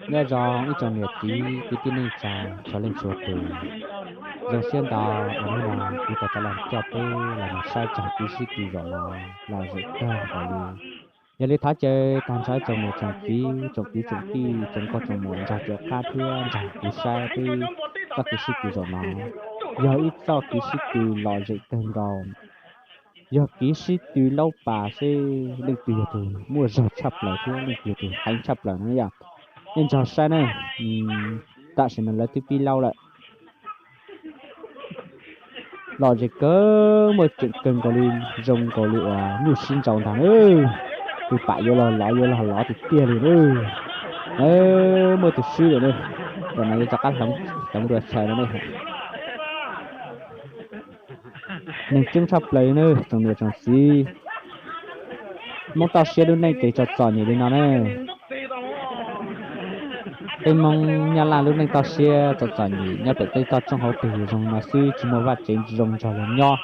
nghe rõ ít trong nhiệt tí tí này cho lên chuột từ dòng xuyên tàu ở đây là thì ta cho làm cho bê làm sai chẳng tí xí kỳ rồi là dễ cơ và đi giờ lấy tháo chơi tan trái trong một trồng tí trồng có trồng một ra cho cá thiên ra tí sai tí các cái xí kỳ rồi nó giờ ít sau cái xí kỳ lò dễ tên rồi giờ kỹ sĩ từ lâu bà sẽ lên từ từ mua giờ chập lại chứ lên từ hành chập lại nữa à nên cho sai này ta sẽ mình lấy tiếp đi lâu lại lò chỉ có một chuyện cần có lên dùng có liệu nhu sinh trồng thằng ơi từ phải vô là lò thì tiền liền một từ xưa rồi đây còn này cho các thằng được xài nó đây nên chứng chập lấy nữa trong này trong gì mong tao xe đứa này để cho chọn như thế nào này em mong nhà làm lúc này tao xe cho chọn gì nhà phải tới tao trong hậu tử dùng mà sư chỉ một vài chuyện dùng cho là nho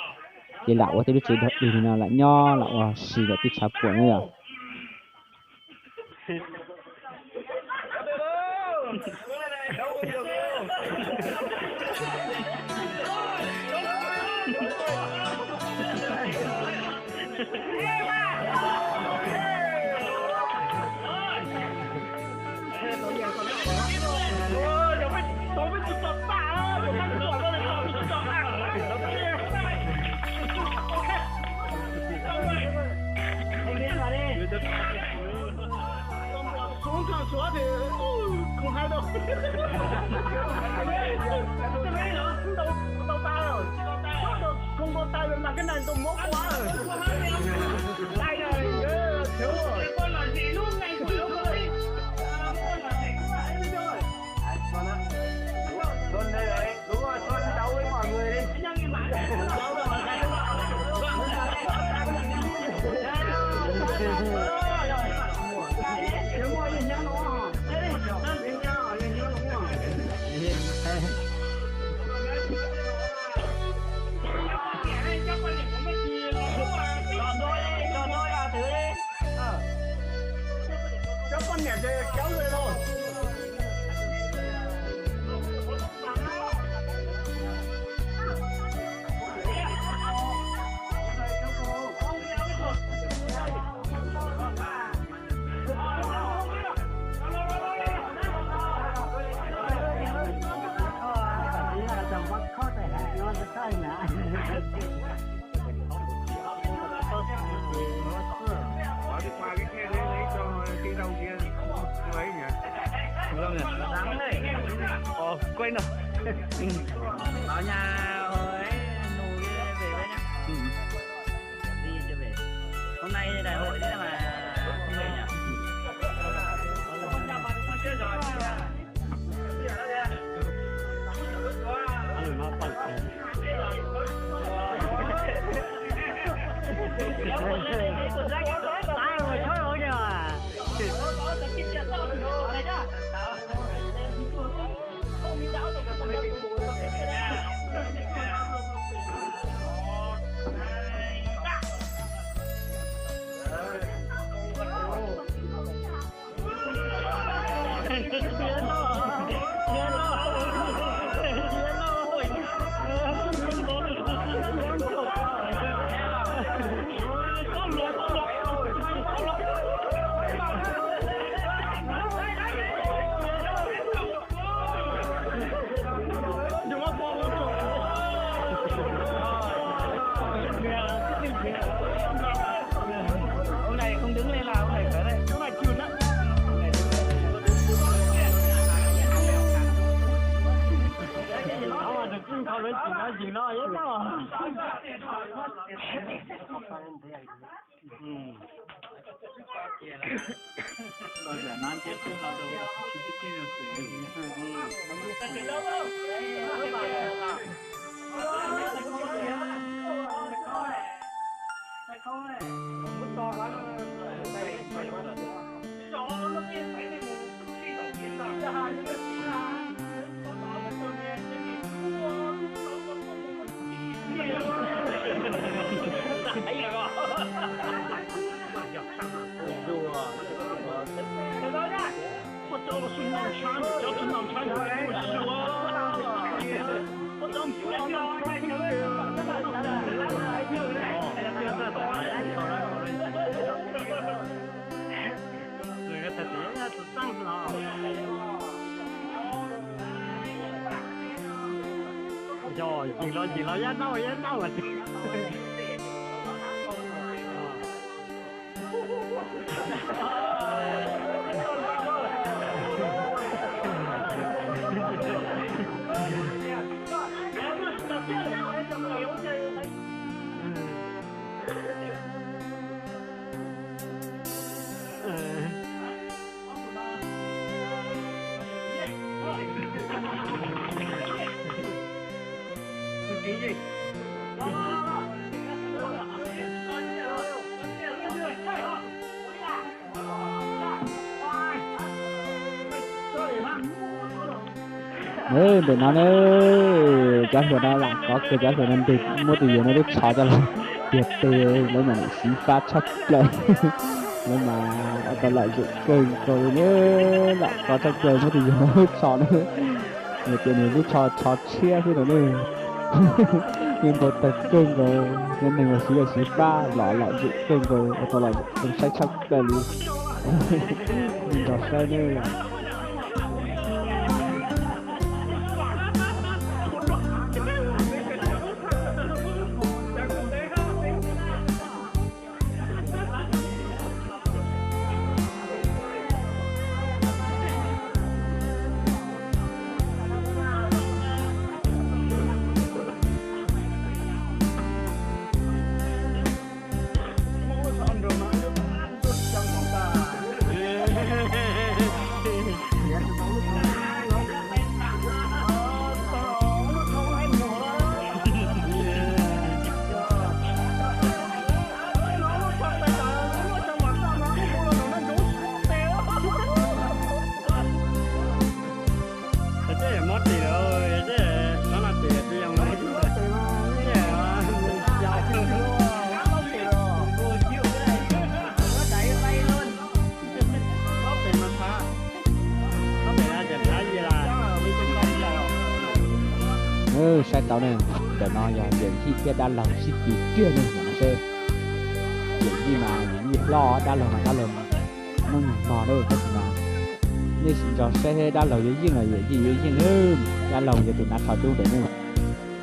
thì lão thì biết chuyện được gì nào là nho lão xì là cái chắp của này à xuống thang xóa thì không hay đâu. Cái này nó đâu tay rồi. Không có tay mà cái này tôi mốt quá rồi. Tay này thiếu rồi. Con là gì lúc này của lúc ơi. Con là gì cũng lại bây giờ rồi. Con á. Con đây đấy. Đúng rồi, con đấu với mọi người đi. Nhanh như bạn. Đấu rồi. Cho con nhẹ thì kéo về thôi. Qua cái khe đấy lấy cho cái rau kia ấy nhỉ? Rau nhỉ? Rắn đấy. Quên rồi. Ở nhà hồi ấy nù cái về đấy nhá. Đi chưa về. Hôm nay đại hội đấy mà không về nhỉ? Hôm nay không đứng lên là hôm nay phải đây, hôm nay chùn á. Nó được chưng thôi với chuyện nó hết đó. Bây giờ nó chết cũng là đâu. rồi chỉ lo giá đâu mà Đấy để nó cho vừa đó là có cái cho vừa nên thì mua từ nó được xóa cho là tiệt từ lấy mà xí phát chắc lại nhưng mà còn lại dụng rồi nữa lại có chắc cười mua từ nó được xóa nữa người tiền này lúc cho chia cái đó nữa nhưng mà tập cưng rồi nên mình là xí pha lọ dụng cưng rồi còn lại cũng sách chắc lại luôn mình đọc sai nữa sai tao này để nó giờ những khi kia đã làm xịt gì kia này mà xe những gì mà những gì lo đã làm mà đã làm nó mò đâu cái gì mà như xin cho xe đã làm những gì là những gì nữa đã làm giờ tụi nó chọn chung để nữa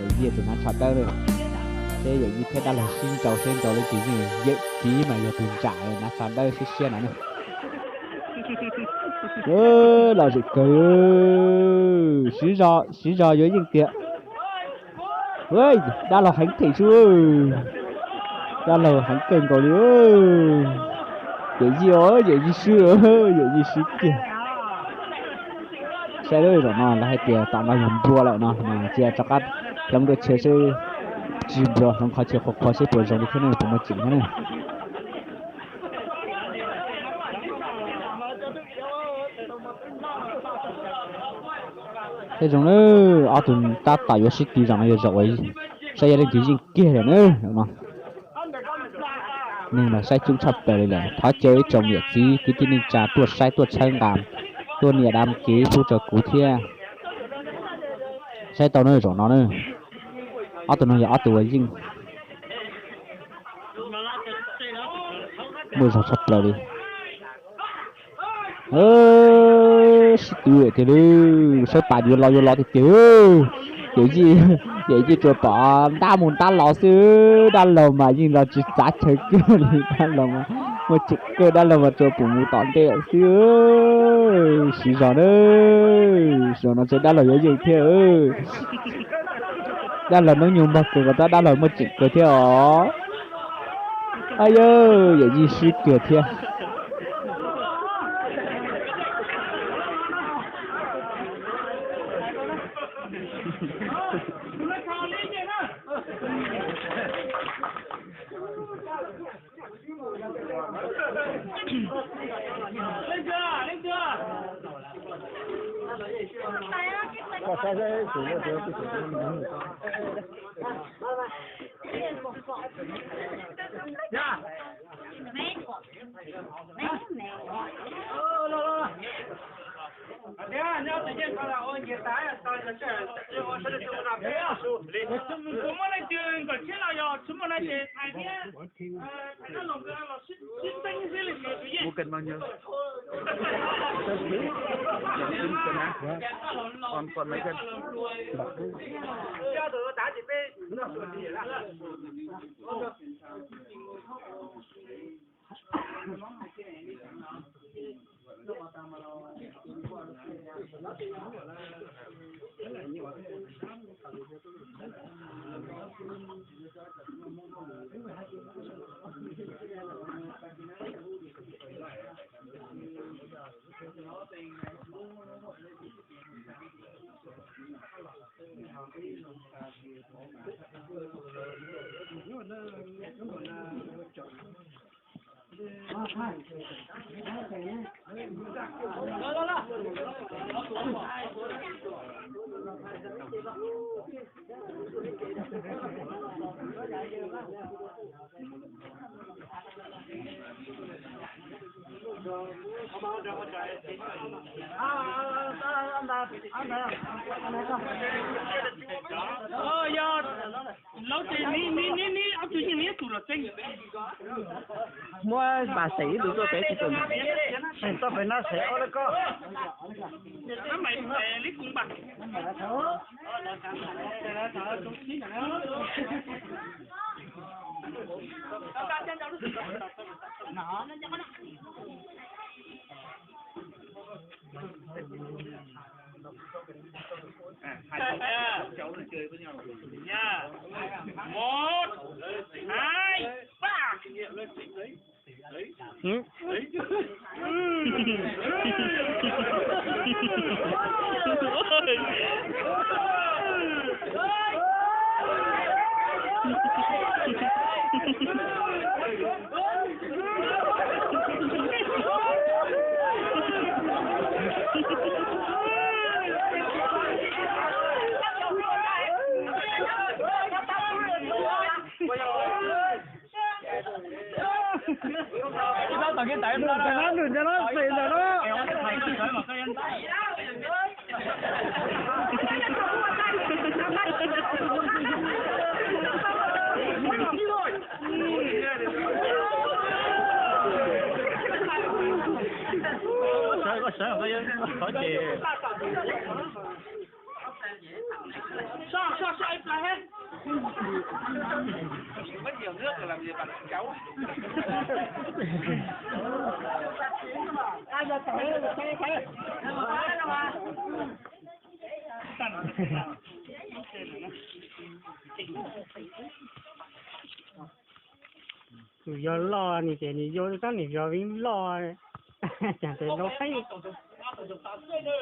những gì tụi nó chọn tới rồi thế những gì thế đã làm xin cho lên chỉ gì dễ chỉ mà giờ tụi trả rồi nó chọn đây xe này là gì cười xí rò với những tiệm ơi đã là hắn thầy chưa đã là hắn cần có nữa vậy gì xưa vậy gì xí kìa xe đây rồi nó là hai tiền tạm là nhầm bùa lại nó mà chia cho các trong được chơi chơi chìm rồi trong khai chơi khó sẽ bùa rồi thế này cũng mà chỉnh thế này thế rồi nữa à tụi ta tại vì sĩ tí rằng là rồi sai gia đình tí gì kia rồi nữa đúng không nhưng mà sai chung chập tới là tháo chơi trong việc gì cứ tin trả tuột sai tuột sang đàm tuột nhà đàm ký thu trợ cú thia sai tao nữa rồi nó nữa à tụi nó giờ à tụi gì mua sao chập lại đi tuổi thì đi số tài vô lo thì kiểu vậy gì cho bỏ đa muốn ta lo xứ đa lầu mà nhưng là chỉ giá chơi kia thì đa lầu mà một chục cơ đa lầu mà cho phụ nữ tọn tệ xứ xí giò rồi nó sẽ đa lầu gì theo đa lầu nó nhiều mà người ta đa lầu một chục cơ theo ai ơi vậy gì xí kia theo 呀，你要直接看到我给打呀，打这这我说的是我那边啊，怎么来就个钱了要怎么来就台边那弄个老新灯些的学业。mua kênh bao nhiêu còn mấy kênh要得打几杯，那说你了。哦呀，老弟，你最近你也做了整。mua bà sĩ được có bé chỉ cần sao phải nói sẽ ở đó có nó mày lấy cùng bà cháu nó chơi với nhau nha 1 2 3 tao cái tay nó đừng cho nó xịn rồi đó có sợ có khỏi chì sao em lại hết mất nhiều nước rồi làm gì bằng cháu ai giờ tới phải giờ lo thì cái gì vô cái này giờ vẫn lo chẳng thể nó thấy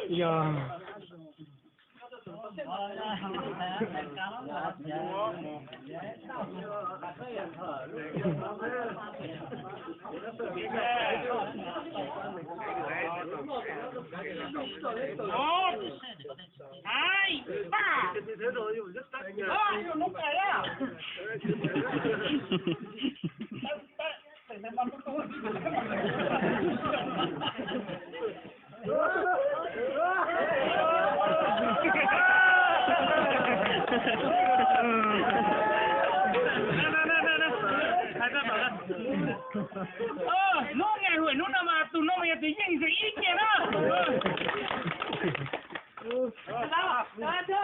giờ một hai ba nó phải đó nó ngày hồi nó nào mà tụi nó mày tự nhiên rồi ít kìa đó đó chứ